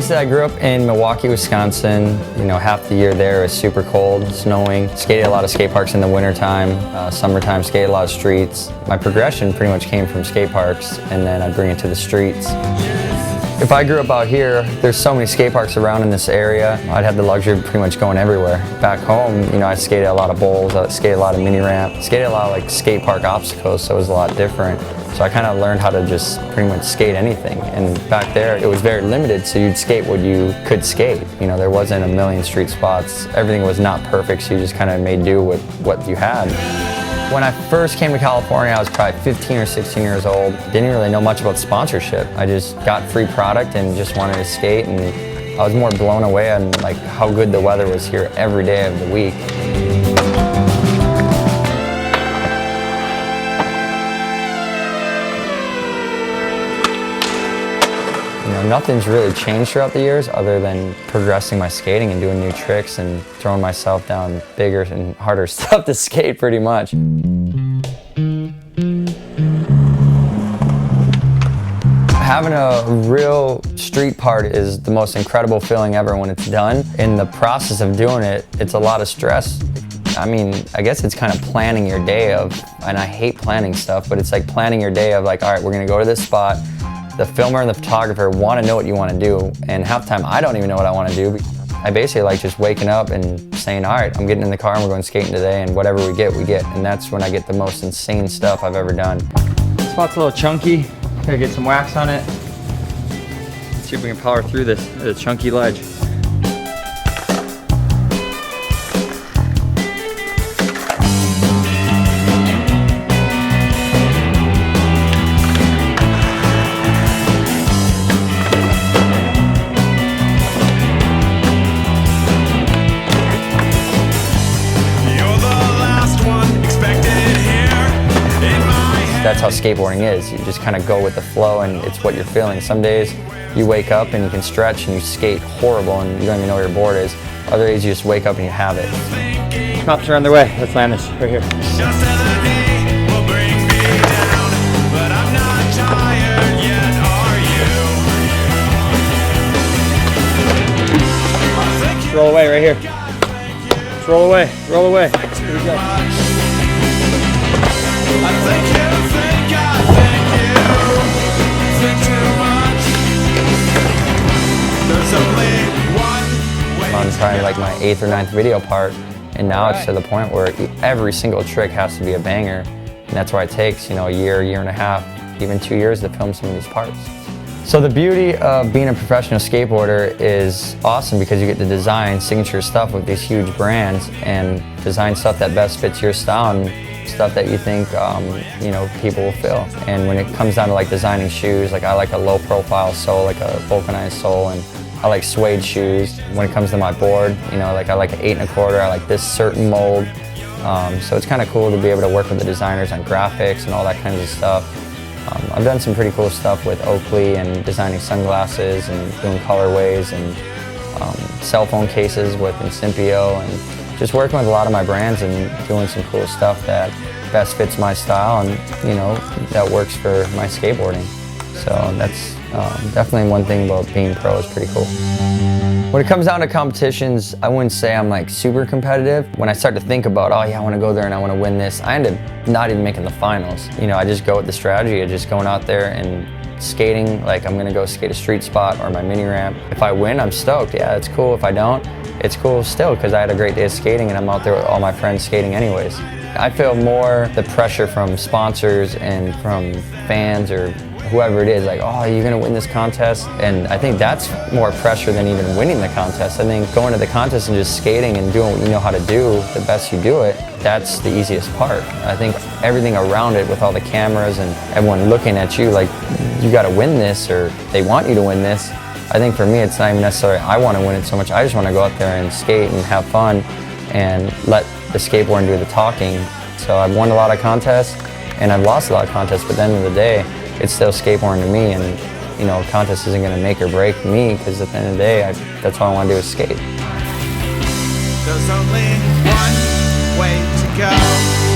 Basically, I grew up in Milwaukee, Wisconsin. You know, half the year there is super cold, snowing. Skated a lot of skate parks in the wintertime. Summertime, skated a lot of streets. My progression pretty much came from skate parks, and then I'd bring it to the streets. If I grew up out here, there's so many skate parks around in this area. I'd have the luxury of pretty much going everywhere. Back home, you know, I skated a lot of bowls, I skated a lot of mini ramp, skated a lot of like skate park obstacles, so it was a lot different. So I kind of learned how to just pretty much skate anything. And back there, it was very limited, so you'd skate what you could skate. You know, there wasn't a million street spots. Everything was not perfect, so you just kind of made do with what you had. When I first came to California, I was probably 15 or 16 years old. Didn't really know much about sponsorship. I just got free product and just wanted to skate, and I was more blown away on like how good the weather was here every day of the week. You know, nothing's really changed throughout the years other than progressing my skating and doing new tricks and throwing myself down bigger and harder stuff to skate pretty much. Having a real street part is the most incredible feeling ever when it's done. In the process of doing it, it's a lot of stress. I mean, I guess it's kind of planning your day of, and I hate planning stuff, but it's like planning your day of like, all right, we're gonna go to this spot. The filmer and the photographer want to know what you want to do, and half the time I don't even know what I want to do. I basically like just waking up and saying, all right, I'm getting in the car and we're going skating today, and whatever we get, we get. And that's when I get the most insane stuff I've ever done. This spot's a little chunky. Gotta get some wax on it. Let's see if we can power through this. It's a chunky ledge. That's how skateboarding is. You just kind of go with the flow and it's what you're feeling. Some days you wake up and you can stretch and you skate horrible and you don't even know where your board is. Other days you just wake up and you have it. Cops are on their way. Let's land this right here. Just roll away right here. Just roll away, roll away. Here we go. I'm trying like my 8th or 9th video part, and now it's to the point where every single trick has to be a banger, and that's why it takes, you know, a year and a half, even 2 years to film some of these parts. So the beauty of being a professional skateboarder is awesome because you get to design signature stuff with these huge brands and design stuff that best fits your style and stuff that you think you know, people will feel. And when it comes down to like designing shoes, like I like a low profile sole, like a vulcanized sole, and I like suede shoes. When it comes to my board, you know, like I like an 8 1/4, I like this certain mold. So it's kind of cool to be able to work with the designers on graphics and all that kinds of stuff. I've done some pretty cool stuff with Oakley and designing sunglasses and doing colorways and cell phone cases with Incipio, and just working with a lot of my brands and doing some cool stuff that best fits my style and, you know, that works for my skateboarding. So that's definitely one thing about being pro is pretty cool. When it comes down to competitions, I wouldn't say I'm like super competitive. When I start to think about, oh yeah, I want to go there and I want to win this, I end up not even making the finals. You know, I just go with the strategy of just going out there and skating, like I'm gonna go skate a street spot or my mini ramp. If I win, I'm stoked. Yeah, it's cool. If I don't, it's cool still because I had a great day of skating and I'm out there with all my friends skating anyways. I feel more the pressure from sponsors and from fans or whoever it is, like, oh, you're gonna win this contest. And I think that's more pressure than even winning the contest. I think going to the contest and just skating and doing what you know how to do, the best you do it, that's the easiest part. I think everything around it with all the cameras and everyone looking at you like, you gotta win this or they want you to win this. I think for me, it's not even necessarily I wanna win it so much, I just wanna go out there and skate and have fun and let the skateboarding do the talking. So I've won a lot of contests and I've lost a lot of contests, but at the end of the day, it's still skateboarding to me, and you know, a contest isn't going to make or break me because at the end of the day, that's all I want to do is skate. There's only one way to go.